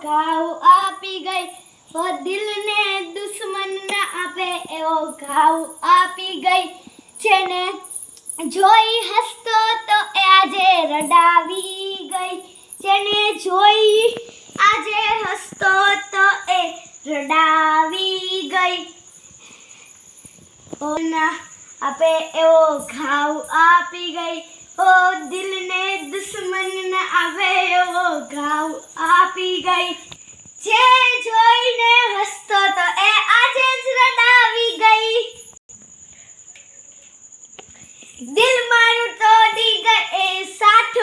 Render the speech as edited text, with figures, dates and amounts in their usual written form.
ઘાવ આપી ગઈ, ઓ દિલને દુશ્મન ના આપે એવો ઘાવ આપી ગઈ. જેને જોઈ હસતો તો એ આજે રડાવી ગઈ, જેને જોઈ આજે હસતો તો એ રડાવી ગઈ. ઓ ના આપે એવો ઘાવ આપી ગઈ, ઓ દિલને દુશ્મન ના આપે એવો ઘાવ આપી ગઈ. જે જોઈને હસતો તો એ આજે જ રડાવી ગઈ. દિલ મારું તોડી ગઈ, સાથ